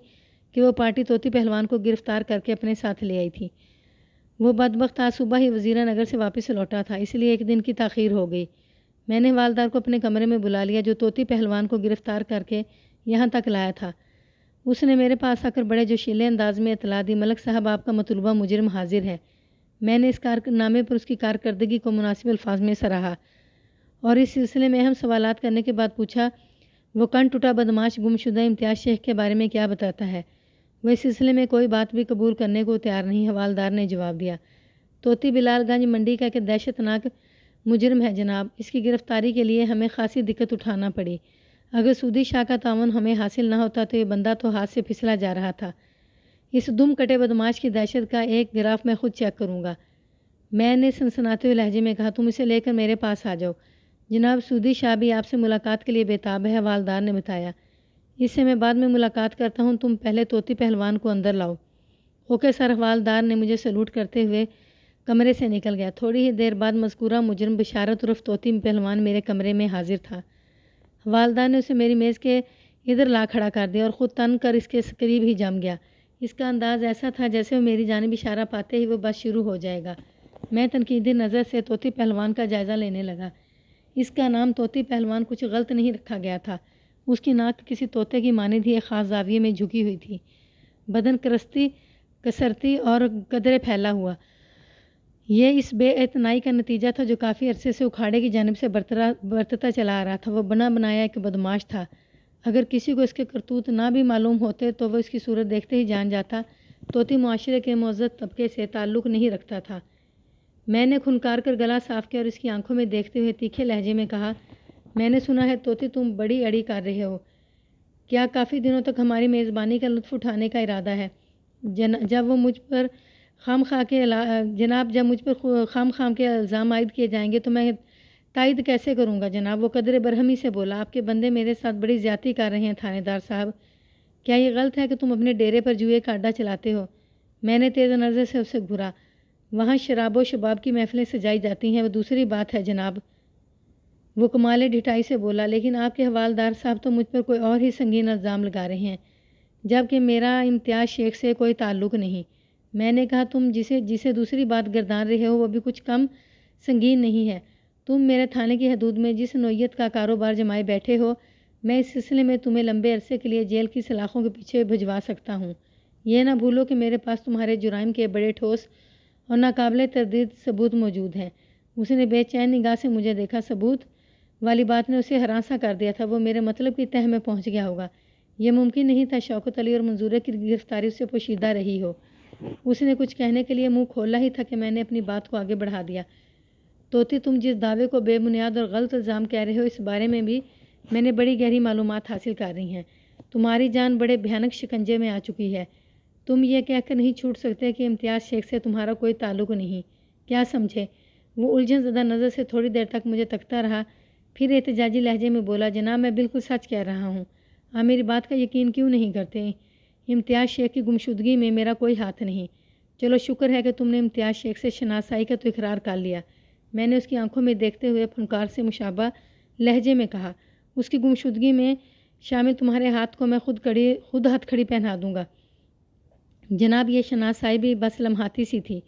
کہ وہ پارٹی طوطی پہلوان کو گرفتار کر کے اپنے ساتھ لے آئی تھی۔ وہ بدبخت آج صبح ہی وزیرہ نگر سے واپس لوٹا تھا، اس لیے ایک دن کی تاخیر ہو گئی۔ میں نے حوالدار کو اپنے کمرے میں بلا لیا جو طوطی پہلوان کو گرفتار کر کے یہاں تک لایا تھا۔ اس نے میرے پاس آ کر بڑے جوشیلے انداز میں اطلاع دی، ملک صاحب آپ کا مطلوبہ مجرم حاضر ہے۔ میں نے اس کارنامے پر اس کی کارکردگی کو مناسب الفاظ میں سراہا اور اس سلسلے میں اہم سوالات کرنے کے بعد پوچھا، وہ کن ٹوٹا بدماش گمشدہ امتیاز شیخ کے بارے میں کیا بتاتا ہے؟ وہ اس سلسلے میں کوئی بات بھی قبول کرنے کو تیار نہیں، حوالدار نے جواب دیا۔ طوطی بلال گنج منڈی کا ایک دہشت ناک مجرم ہے جناب، اس کی گرفتاری کے لیے ہمیں خاصی دقت اٹھانا پڑی۔ اگر سودی شاہ کا تعاون ہمیں حاصل نہ ہوتا تو یہ بندہ تو ہاتھ سے پھسلا جا رہا تھا۔ اس دم کٹے بدماش کی دہشت کا ایک گراف میں خود چیک کروں گا۔ میں نے سنسناتے ہوئے لہجے میں کہا، تم اسے لے کر میرے پاس آ جاؤ۔ جناب سودی شاہ بھی آپ سے ملاقات کے لیے بےتاب ہے، حوالدار نے بتایا۔ اس سے میں بعد میں ملاقات کرتا ہوں، تم پہلے طوطی پہلوان کو اندر لاؤ۔ اوکے سر، حوالدار نے مجھے سلوٹ کرتے ہوئے کمرے سے نکل گیا۔ تھوڑی ہی دیر بعد مذکورہ مجرم بشارت عرف طوطی پہلوان میرے کمرے میں حاضر تھا۔ حوالدار نے اسے میری میز کے ادھر لا کھڑا کر دیا اور خود تن کر اس کے قریب ہی جم گیا۔ اس کا انداز ایسا تھا جیسے وہ میری جانب اشارہ پاتے ہی وہ بس شروع ہو جائے گا۔ میں تنقیدی نظر سے طوطی پہلوان کا جائزہ لینے لگا۔ اس کا نام طوطی پہلوان کچھ غلط نہیں رکھا گیا تھا۔ اس کی ناک کسی طوطے کی مانند ہی ایک خاص زاویے میں جھکی ہوئی تھی، بدن کسرتی اور قدرے پھیلا ہوا۔ یہ اس بے اعتنائی کا نتیجہ تھا جو کافی عرصے سے اکھاڑے کی جانب سے برتتا چلا آ رہا تھا۔ وہ بنا بنایا ایک بدماش تھا۔ اگر کسی کو اس کے کرتوت نہ بھی معلوم ہوتے تو وہ اس کی صورت دیکھتے ہی جان جاتا طوطی معاشرے کے معزز طبقے سے تعلق نہیں رکھتا تھا۔ میں نے کھنکار کر گلا صاف کیا اور اس کی آنکھوں میں دیکھتے ہوئے تیکھے لہجے میں کہا، میں نے سنا ہے طوطی تم بڑی اڑی کر رہے ہو، کیا کافی دنوں تک ہماری میزبانی کا لطف اٹھانے کا ارادہ ہے؟ جب مجھ پر خام خام کے الزام عائد کیے جائیں گے تو میں تائید کیسے کروں گا جناب؟ وہ قدر برہمی سے بولا، آپ کے بندے میرے ساتھ بڑی زیادتی کر رہے ہیں تھانے دار صاحب۔ کیا یہ غلط ہے کہ تم اپنے ڈیرے پر جوئے کا اڈا چلاتے ہو؟ میں نے تیز نظر سے اسے گھورا۔ وہاں شراب و شباب کی محفلیں سجائی جاتی ہیں، وہ دوسری بات ہے جناب، وہ کمال ڈھٹائی سے بولا، لیکن آپ کے حوالدار صاحب تو مجھ پر کوئی اور ہی سنگین الزام لگا رہے ہیں، جبکہ میرا امتیاز شیخ سے کوئی تعلق نہیں۔ میں نے کہا، تم جسے دوسری بات گردان رہے ہو وہ بھی کچھ کم سنگین نہیں ہے۔ تم میرے تھانے کی حدود میں جس نوعیت کا کاروبار جمائے بیٹھے ہو، میں اس سلسلے میں تمہیں لمبے عرصے کے لیے جیل کی سلاخوں کے پیچھے بھجوا سکتا ہوں۔ یہ نہ بھولو کہ میرے پاس تمہارے جرائم کے بڑے ٹھوس اور ناقابل تردید ثبوت موجود ہیں۔ اس نے بے چین نگاہ سے مجھے دیکھا۔ ثبوت والی بات نے اسے ہراساں کر دیا تھا، وہ میرے مطلب کی تہہ میں پہنچ گیا ہوگا۔ یہ ممکن نہیں تھا شوکت علی اور منظورہ کی گرفتاری اس سے پوشیدہ رہی ہو۔ اس نے کچھ کہنے کے لیے منہ کھولا ہی تھا کہ میں نے اپنی بات کو آگے بڑھا دیا۔ طوطی، تم جس دعوے کو بے بنیاد اور غلط الزام کہہ رہے ہو، اس بارے میں بھی میں نے بڑی گہری معلومات حاصل کر رہی ہیں۔ تمہاری جان بڑے بھیانک شکنجے میں آ چکی ہے۔ تم یہ کہہ کر نہیں چھوٹ سکتے کہ امتیاز شیخ سے تمہارا کوئی تعلق نہیں، کیا سمجھے؟ وہ الجھن زدہ نظر سے تھوڑی دیر تک مجھے تکتا رہا، پھر احتجاجی لہجے میں بولا، جناب میں بالکل سچ کہہ رہا ہوں، آپ میری بات کا یقین کیوں نہیں کرتے؟ امتیاز شیخ کی گمشدگی میں میرا کوئی ہاتھ نہیں۔ چلو شکر ہے کہ تم نے امتیاز شیخ سے شناسائی کا تو اقرار کر لیا۔ میں نے اس کی آنکھوں میں دیکھتے ہوئے فنکار سے مشابہ لہجے میں کہا، اس کی گمشدگی میں شامل تمہارے ہاتھ کو میں خود ہتھ کھڑی پہنا دوں گا۔ جناب یہ شناسائی بھی بس لمحاتی سی تھی،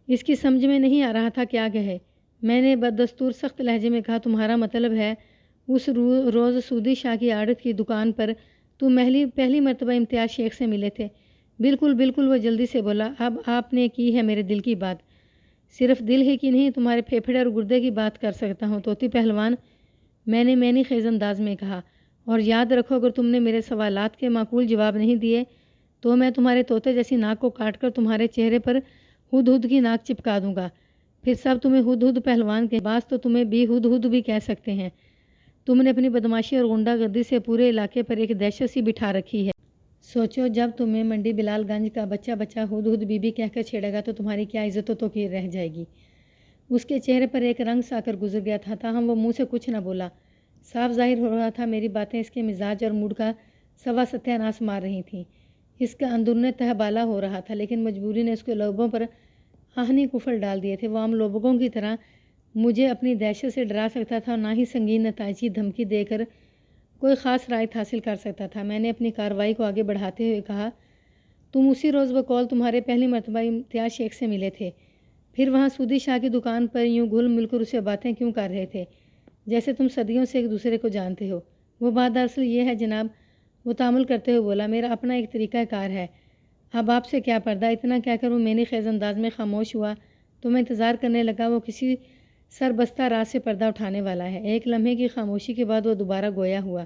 اس کی سمجھ میں نہیں آ رہا تھا کیا کہے۔ میں نے بدستور سخت لہجے میں کہا، تمہارا مطلب ہے اس روز سودی شاہ کی عارت کی دکان پر تم پہلی مرتبہ امتیاز شیخ سے ملے تھے؟ بالکل بالکل، وہ جلدی سے بولا۔ اب آپ نے کی ہے میرے دل کی بات، صرف دل ہی کی نہیں، تمہارے پھیپھڑے اور گردے کی بات کر سکتا ہوں طوطی پہلوان، میں نے خیز انداز میں کہا۔ اور یاد رکھو، اگر تم نے میرے سوالات کے معقول جواب نہیں دیے تو میں تمہارے طوطے جیسی ناک کو کاٹ کر تمہارے چہرے پر ہد ہد کی ناک چپکا دوں گا۔ پھر سب تمہیں ہد ہد پہلوان کے بعض تو تمہیں بھی ہد ہد بھی کہہ سکتے ہیں۔ تم نے اپنی بدماشی اور غنڈہ گردی سے پورے علاقے پر ایک دہشت سی بٹھا رکھی ہے۔ سوچو، جب تمہیں منڈی بلال گنج کا بچہ ہد ہد بی بی کہہ کر چھیڑے گا تو تمہاری کیا عزت و توقیر رہ جائے گی۔ اس کے چہرے پر ایک رنگ سا کر گزر گیا تھا، تاہم وہ منہ سے کچھ نہ بولا۔ صاف ظاہر ہو رہا تھا میری باتیں اس کے مزاج اور موڈ کا سوا ستیہ ناش مار رہی تھیں۔ اس کا اندرون تہ بالا ہو رہا تھا، لیکن مجبوری نے اس کے لبوں پر آہنی کفل ڈال دیے تھے۔ وہ عام لوگوں کی طرح مجھے اپنی دہشت سے ڈرا سکتا تھا اور نہ ہی سنگین نتائج کی دھمکی دے کر کوئی خاص رائت حاصل کر سکتا تھا۔ میں نے اپنی کارروائی کو آگے بڑھاتے ہوئے کہا، تم اسی روز بقول تمہارے پہلی مرتبہ امتیاز شیخ سے ملے تھے، پھر وہاں سودی شاہ کی دکان پر یوں گھل مل کر اسے باتیں کیوں کر رہے تھے جیسے تم صدیوں سے ایک دوسرے کو جانتے ہو؟ وہ بات دراصل یہ ہے جناب، وہ تامل کرتے ہوئے بولا، میرا اپنا ایک طریقہ کار ہے، اب آپ سے کیا پردہ۔ اتنا کہہ کر وہ میں نے خیز انداز میں خاموش ہوا تو میں انتظار کرنے لگا وہ کسی سربستہ راز سے پردہ اٹھانے والا ہے۔ ایک لمحے کی خاموشی کے بعد وہ دوبارہ گویا ہوا،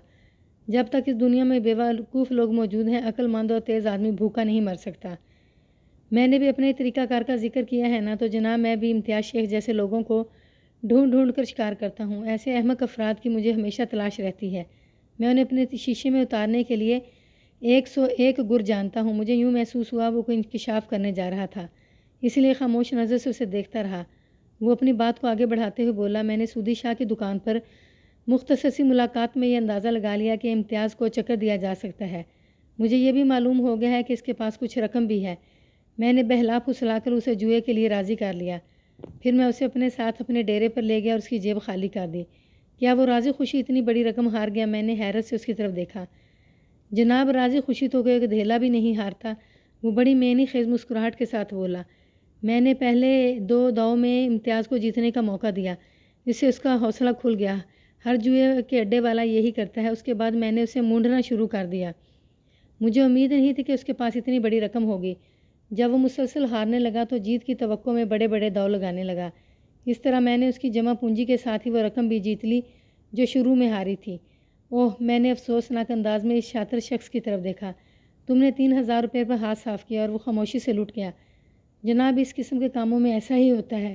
جب تک اس دنیا میں بے وقوف لوگ موجود ہیں، عقل مند اور تیز آدمی بھوکا نہیں مر سکتا۔ میں نے بھی اپنے طریقہ کار کا ذکر کیا ہے نا، تو جناب میں بھی امتیاز شیخ جیسے لوگوں کو ڈھونڈ ڈھونڈ کر شکار کرتا ہوں۔ ایسے احمق افراد کی مجھے ہمیشہ تلاش رہتی ہے۔ میں انہیں اپنے شیشے میں اتارنے کے لیے 101 گر جانتا ہوں۔ مجھے یوں محسوس ہوا وہ کوئی انکشاف کرنے جا رہا تھا، اس لیے خاموش نظر سے اسے دیکھتا رہا۔ وہ اپنی بات کو آگے بڑھاتے ہوئے بولا، میں نے سودی شاہ کی دکان پر مختصر سی ملاقات میں یہ اندازہ لگا لیا کہ امتیاز کو چکر دیا جا سکتا ہے۔ مجھے یہ بھی معلوم ہو گیا ہے کہ اس کے پاس کچھ رقم بھی ہے۔ میں نے بہلا پھسلا کر اسے جوئے کے لیے راضی کر لیا۔ پھر میں اسے اپنے ساتھ اپنے ڈیرے پر لے گیا اور اس کی جیب خالی کر دی۔ کیا وہ راضی خوشی اتنی بڑی رقم ہار گیا؟ میں نے حیرت سے اس کی طرف دیکھا۔ جناب راضی خوشی تو کوئی دھیلا بھی نہیں ہارتا، وہ بڑی معنی خیز مسکراہٹ کے ساتھ بولا۔ میں نے پہلے 2 داؤں میں امتیاز کو جیتنے کا موقع دیا، اس سے اس کا حوصلہ کھل گیا۔ ہر جوئے کے اڈے والا یہی کرتا ہے۔ اس کے بعد میں نے اسے مونڈنا شروع کر دیا۔ مجھے امید نہیں تھی کہ اس کے پاس اتنی بڑی رقم ہوگی۔ جب وہ مسلسل ہارنے لگا تو جیت کی توقع میں بڑے بڑے داؤ لگانے لگا۔ اس طرح میں نے اس کی جمع پونجی کے ساتھ ہی وہ رقم بھی جیت لی جو شروع میں ہاری تھی۔ اوہ، میں نے افسوسناک انداز میں اس شاطر شخص کی طرف دیکھا۔ تم نے 3000 روپے پر ہاتھ صاف کیا اور وہ خاموشی سے لٹ گیا۔ جناب اس قسم کے کاموں میں ایسا ہی ہوتا ہے،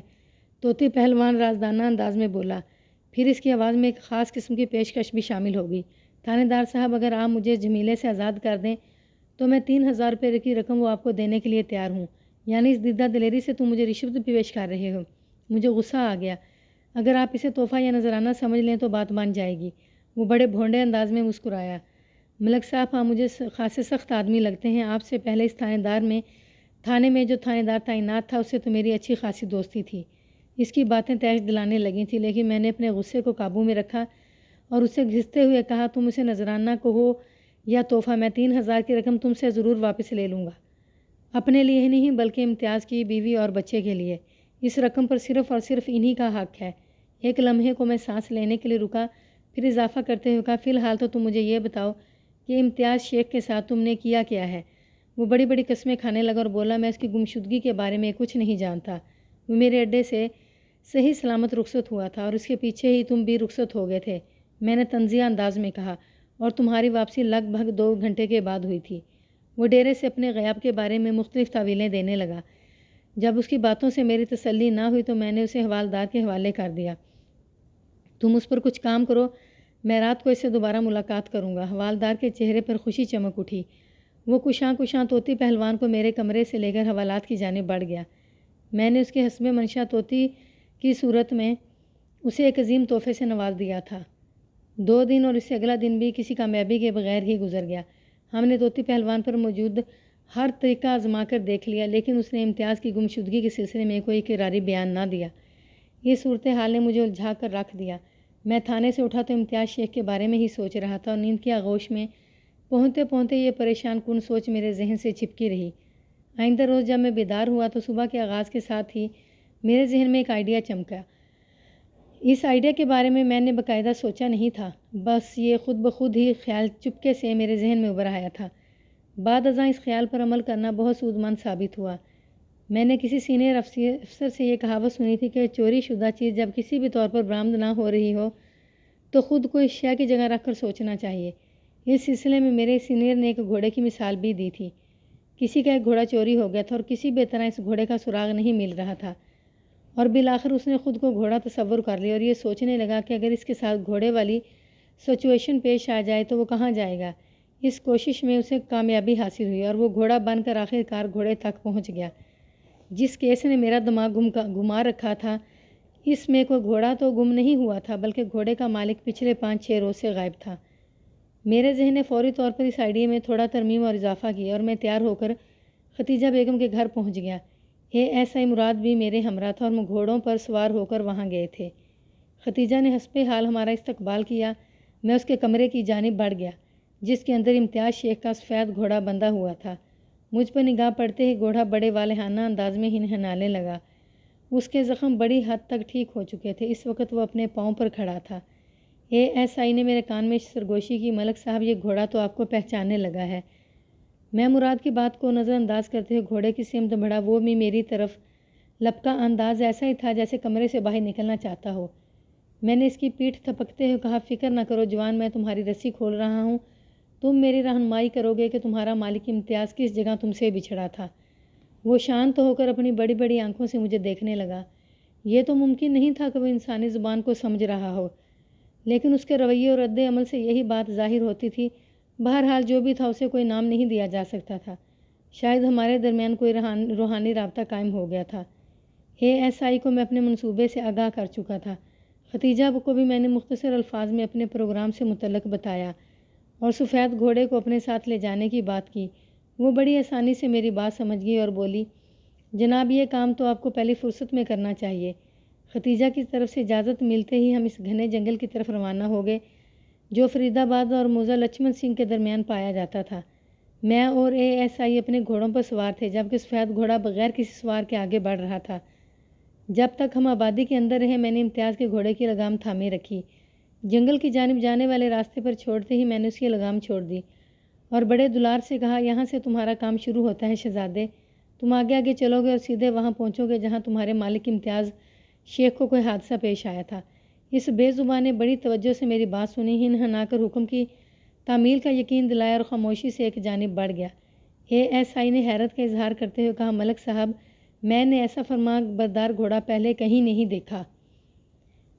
طوطی پہلوان رازدانہ انداز میں بولا۔ پھر اس کی آواز میں ایک خاص قسم کی پیشکش بھی شامل ہوگی۔ تھانے دار صاحب، اگر آپ مجھے جمیلے سے آزاد کر دیں تو میں 3000 روپے کی رقم وہ آپ کو دینے کے لیے تیار ہوں۔ یعنی اس دیدہ دلیری سے تم مجھے رشوت بھی پیش کر رہے ہو؟ مجھے غصہ آ گیا۔ اگر آپ اسے تحفہ یا نذرانہ سمجھ لیں تو بات بن جائے گی۔ وہ بڑے بھونڈے انداز میں مسکرایا۔ ملک صاحب، آپ مجھے خاصے سخت آدمی لگتے ہیں۔ آپ سے پہلے اس تھانے میں جو تھانے دار تعینات تھا اس سے تو میری اچھی خاصی دوستی تھی۔ اس کی باتیں تیش دلانے لگی تھیں، لیکن میں نے اپنے غصے کو قابو میں رکھا اور اسے گھستے ہوئے کہا، تم اسے نذرانہ کہو یا تحفہ، میں 3000 کی رقم تم سے ضرور واپس لے لوں گا، اپنے لیے ہی نہیں بلکہ امتیاز کی بیوی اور بچے کے لیے۔ اس رقم پر صرف اور صرف انہی کا حق ہے۔ ایک لمحے کو میں سانس لینے کے لیے رکا، پھر اضافہ کرتے ہوئے کہا، فی الحال تو تم مجھے یہ بتاؤ کہ امتیاز شیخ کے ساتھ تم نے کیا کیا ہے؟ وہ بڑی بڑی قسمیں کھانے لگا اور بولا، میں اس کی گمشدگی کے بارے میں کچھ نہیں جانتا۔ وہ میرے اڈے سے صحیح سلامت رخصت ہوا تھا اور اس کے پیچھے ہی تم بھی رخصت ہو گئے تھے، میں نے طنزیہ انداز میں کہا، اور تمہاری واپسی لگ بھگ 2 گھنٹے کے بعد ہوئی تھی۔ وہ ڈیرے سے اپنے غیاب کے بارے میں مختلف تعویلیں دینے لگا۔ جب اس کی باتوں سے میری تسلی نہ ہوئی تو میں نے اسے حوالدار کے حوالے کر دیا۔ تم اس پر کچھ کام کرو، میں رات کو اس سے دوبارہ ملاقات کروں گا۔ حوالدار کے چہرے پر خوشی چمک اٹھی۔ وہ کشاں طوطی پہلوان کو میرے کمرے سے لے کر حوالات کی جانب بڑھ گیا۔ میں نے اس کے حسب منشا طوطی کی صورت میں اسے ایک عظیم تحفے سے نواز دیا تھا۔ 2 دن اور اس سے اگلا دن بھی کسی کامیابی کے بغیر ہی گزر گیا۔ ہم نے طوطی پہلوان پر موجود ہر طریقہ آزما کر دیکھ لیا، لیکن اس نے امتیاز کی گمشدگی کے سلسلے میں کوئی اقراری بیان نہ دیا۔ یہ صورتحال نے مجھے الجھا کر رکھ دیا۔ میں تھانے سے اٹھا تو امتیاز شیخ کے بارے میں ہی سوچ رہا تھا اور نیند کی آغوش میں پہنچتے پہنچتے یہ پریشان کن سوچ میرے ذہن سے چپکی رہی۔ آئندہ روز جب میں بیدار ہوا تو صبح کے آغاز کے ساتھ ہی میرے ذہن میں ایک آئیڈیا چمکا۔ اس آئیڈیا کے بارے میں نے باقاعدہ سوچا نہیں تھا، بس یہ خود بخود ہی خیال چپکے سے میرے ذہن میں ابھر آیا تھا۔ بعد ازاں اس خیال پر عمل کرنا بہت سود مند ثابت ہوا۔ میں نے کسی سینئر افسر سے یہ کہاوت سنی تھی کہ چوری شدہ چیز جب کسی بھی طور پر برآمد نہ ہو رہی ہو تو خود کو اس شے کی جگہ رکھ کر سوچنا چاہیے۔ اس سلسلے میں میرے سینئر نے ایک گھوڑے کی مثال بھی دی تھی۔ کسی کا ایک گھوڑا چوری ہو گیا تھا اور کسی بھی طرح اس گھوڑے کا سراغ نہیں مل رہا تھا، اور بالآخر اس نے خود کو گھوڑا تصور کر لیا اور یہ سوچنے لگا کہ اگر اس کے ساتھ گھوڑے والی سچویشن پیش آ جائے تو وہ کہاں جائے گا۔ اس کوشش میں اسے کامیابی حاصل ہوئی اور وہ گھوڑا بن کر آخر کار گھوڑے تک پہنچ گیا۔ جس کیس نے میرا دماغ گھما رکھا تھا، اس میں کوئی گھوڑا تو گم نہیں ہوا تھا بلکہ گھوڑے کا مالک پچھلے 5-6 روز سے غائب تھا۔ میرے ذہن نے فوری طور پر اس آئیڈیا میں تھوڑا ترمیم اور اضافہ کیا اور میں تیار ہو کر ختیجہ بیگم کے گھر پہنچ گیا۔ ASI مراد بھی میرے ہمراہ تھا اور ہم گھوڑوں پر سوار ہو کر وہاں گئے تھے۔ ختیجہ نے حسب حال ہمارا استقبال کیا۔ میں اس کے کمرے کی جانب بڑھ گیا جس کے اندر امتیاز شیخ کا سفید گھوڑا بندھا ہوا تھا۔ مجھ پر نگاہ پڑتے ہی گھوڑا بڑے والہانہ انداز میں ہنہنانے لگا۔ اس کے زخم بڑی حد تک ٹھیک ہو چکے تھے۔ اس وقت وہ اپنے پاؤں پر کھڑا تھا۔ ASI نے میرے کان میں سرگوشی کی، ملک صاحب یہ گھوڑا تو آپ کو پہچاننے لگا ہے۔ میں مراد کی بات کو نظر انداز کرتے ہوئے گھوڑے کی سمت بڑھا۔ وہ بھی میری طرف لپکا انداز ایسا ہی تھا جیسے کمرے سے باہر نکلنا چاہتا ہو۔ میں نے اس کی پیٹھ تھپکتے ہوئے کہا، فکر نہ کرو جوان، میں تمہاری رسی کھول رہا ہوں، تم میری رہنمائی کرو گے کہ تمہارا مالک امتیاز کس جگہ تم سے بچھڑا تھا۔ وہ شانت ہو کر اپنی بڑی بڑی آنکھوں سے مجھے دیکھنے لگا۔ یہ تو ممکن نہیں تھا کہ وہ انسانی زبان کو سمجھ رہا ہو، لیکن اس کے رویے اور رد عمل سے یہی بات ظاہر ہوتی تھی۔ بہرحال جو بھی تھا اسے کوئی نام نہیں دیا جا سکتا تھا۔ شاید ہمارے درمیان کوئی روحانی رابطہ قائم ہو گیا تھا۔ ASI کو میں اپنے منصوبے سے آگاہ کر چکا تھا۔ ختیجہ کو بھی میں نے مختصر الفاظ میں اپنے پروگرام سے متعلق بتایا اور سفید گھوڑے کو اپنے ساتھ لے جانے کی بات کی۔ وہ بڑی آسانی سے میری بات سمجھ گئی اور بولی، جناب یہ کام تو آپ کو پہلی فرصت میں کرنا چاہیے۔ ختیجہ کی طرف سے اجازت ملتے ہی ہم اس گھنے جنگل کی طرف روانہ ہو گئے جو فرید آباد اور موزہ لچھمن سنگھ کے درمیان پایا جاتا تھا۔ میں اور ASI اپنے گھوڑوں پر سوار تھے جبکہ سفید گھوڑا بغیر کسی سوار کے آگے بڑھ رہا تھا۔ جب تک ہم آبادی کے اندر رہے میں نے امتیاز کے گھوڑے کی لگام تھامے رکھی۔ جنگل کی جانب جانے والے راستے پر چھوڑتے ہی میں نے اس کی لگام چھوڑ دی اور بڑے دلار سے کہا، یہاں سے تمہارا کام شروع ہوتا ہے شہزادے، تم آگے آگے چلو گے اور سیدھے وہاں پہنچو گے جہاں تمہارے مالک امتیاز شیخ کو کوئی حادثہ پیش آیا تھا۔ اس بے زبان نے بڑی توجہ سے میری بات سنی، ہنہنا کر حکم کی تعمیل کا یقین دلایا اور خاموشی سے ایک جانب بڑھ گیا۔ ASI نے حیرت کا اظہار کرتے ہوئے کہا، ملک صاحب میں نے ایسا فرما بردار گھوڑا پہلے کہیں نہیں دیکھا۔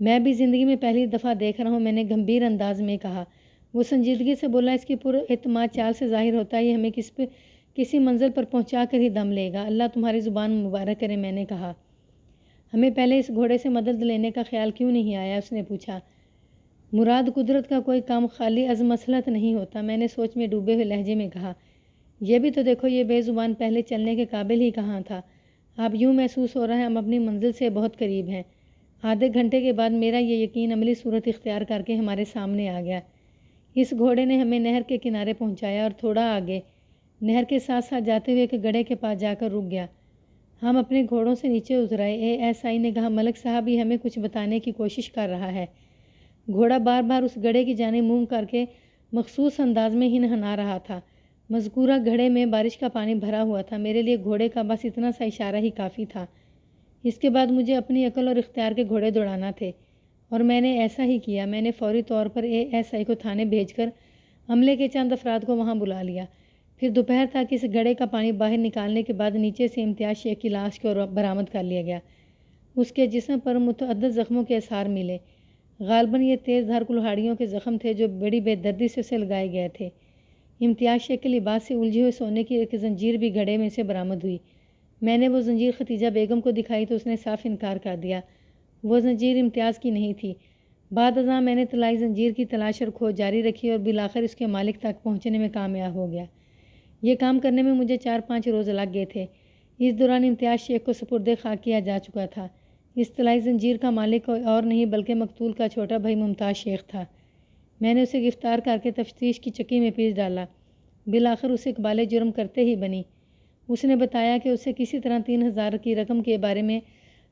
میں بھی زندگی میں پہلی دفعہ دیکھ رہا ہوں، میں نے گمبھیر انداز میں کہا۔ وہ سنجیدگی سے بولا، اس کی پر اعتماد چال سے ظاہر ہوتا ہے یہ ہمیں کسی منزل پر پہنچا کر ہی دم لے گا۔ اللہ تمہاری زبان مبارک کرے، میں نے کہا۔ ہمیں پہلے اس گھوڑے سے مدد لینے کا خیال کیوں نہیں آیا؟ اس نے پوچھا۔ مراد قدرت کا کوئی کام خالی از مصلحت نہیں ہوتا، میں نے سوچ میں ڈوبے ہوئے لہجے میں کہا۔ یہ بھی تو دیکھو یہ بے زبان پہلے چلنے کے قابل ہی کہاں تھا۔ اب یوں محسوس ہو رہا ہے ہم اپنی منزل سے بہت قریب ہیں۔ آدھے گھنٹے کے بعد میرا یہ یقین عملی صورت اختیار کر کے ہمارے سامنے آ گیا۔ اس گھوڑے نے ہمیں نہر کے کنارے پہنچایا اور تھوڑا آگے نہر کے ساتھ ساتھ جاتے ہوئے ایک گڑھے کے پاس جا کر رک گیا۔ ہم اپنے گھوڑوں سے نیچے اترائے۔ ASI نے کہا، ملک صاحب یہ ہمیں کچھ بتانے کی کوشش کر رہا ہے۔ گھوڑا بار بار اس گڑھے کی جانب منہ کر کے مخصوص انداز میں ہنہنا رہا تھا۔ مذکورہ گڑھے میں بارش کا پانی بھرا ہوا تھا۔ میرے لیے گھوڑے کا بس اتنا سا اشارہ ہی کافی تھا۔ اس کے بعد مجھے اپنی عقل اور اختیار کے گھوڑے دوڑانا تھے اور میں نے ایسا ہی کیا۔ میں نے فوری طور پر ASI کو تھانے بھیج کر عملے کے چند افراد کو وہاں بلا لیا۔ پھر دوپہر تک اس گڑھے کا پانی باہر نکالنے کے بعد نیچے سے امتیاز شیخ کی لاش کو برآمد کر لیا گیا۔ اس کے جسم پر متعدد زخموں کے آثار ملے۔ غالباً یہ تیز دھار کلہاڑیوں کے زخم تھے جو بڑی بے دردی سے اسے لگائے گئے تھے۔ امتیاز شیخ کے لباس سے الجھے ہوئے سونے کی ایک زنجیر بھی گڑھے میں سے برآمد ہوئی۔ میں نے وہ زنجیر ختیجہ بیگم کو دکھائی تو اس نے صاف انکار کر دیا۔ وہ زنجیر امتیاز کی نہیں تھی۔ بعد ازاں میں نے طلائی زنجیر کی تلاش اور کھوج جاری رکھی اور بالآخر اس کے مالک تک پہنچنے میں کامیاب ہو گیا۔ یہ کام کرنے میں مجھے 4-5 روز لگ گئے تھے۔ اس دوران امتیاز شیخ کو سپرد خاک کیا جا چکا تھا۔ اس طلائی زنجیر کا مالک کوئی اور نہیں بلکہ مقتول کا چھوٹا بھائی ممتاز شیخ تھا۔ میں نے اسے گرفتار کر کے تفتیش کی چکی میں پیس ڈالا۔ بالآخر اسے اقبال جرم کرتے ہی بنی۔ اس نے بتایا کہ اسے کسی طرح 3000 کی رقم کے بارے میں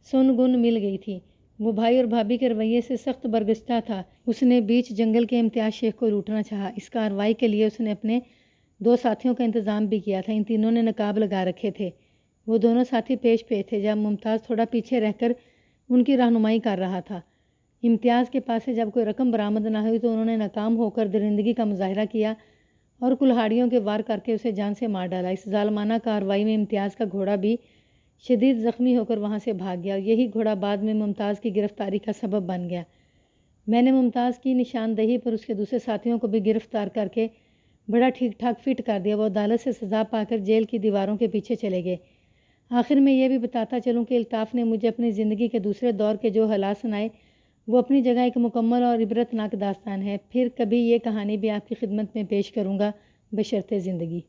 سن گن مل گئی تھی۔ وہ بھائی اور بھابھی کے رویے سے سخت برگشتہ تھا۔ اس نے بیچ جنگل کے امتیاز شیخ کو لوٹنا چاہا۔ اس کارروائی کے لیے اس نے اپنے 2 ساتھیوں کا انتظام بھی کیا تھا۔ ان تینوں نے نقاب لگا رکھے تھے۔ وہ دونوں ساتھی پیش پہ تھے جب ممتاز تھوڑا پیچھے رہ کر ان کی رہنمائی کر رہا تھا۔ امتیاز کے پاس سے جب کوئی رقم برآمد نہ ہوئی تو انہوں نے ناکام ہو کر درندگی کا مظاہرہ کیا اور کلہاڑیوں کے وار کر کے اسے جان سے مار ڈالا۔ اس ظالمانہ کارروائی میں امتیاز کا گھوڑا بھی شدید زخمی ہو کر وہاں سے بھاگ گیا اور یہی گھوڑا بعد میں ممتاز کی گرفتاری کا سبب بن گیا۔ میں نے ممتاز کی نشاندہی پر اس کے دوسرے ساتھیوں کو بھی گرفتار کر کے بڑا ٹھیک ٹھاک فٹ کر دیا۔ وہ عدالت سے سزا پا کر جیل کی دیواروں کے پیچھے چلے گئے۔ آخر میں یہ بھی بتاتا چلوں کہ الطاف نے مجھے اپنی زندگی کے دوسرے دور کے جو حالات سنائے وہ اپنی جگہ ایک مکمل اور عبرتناک داستان ہے۔ پھر کبھی یہ کہانی بھی آپ کی خدمت میں پیش کروں گا بشرطِ زندگی۔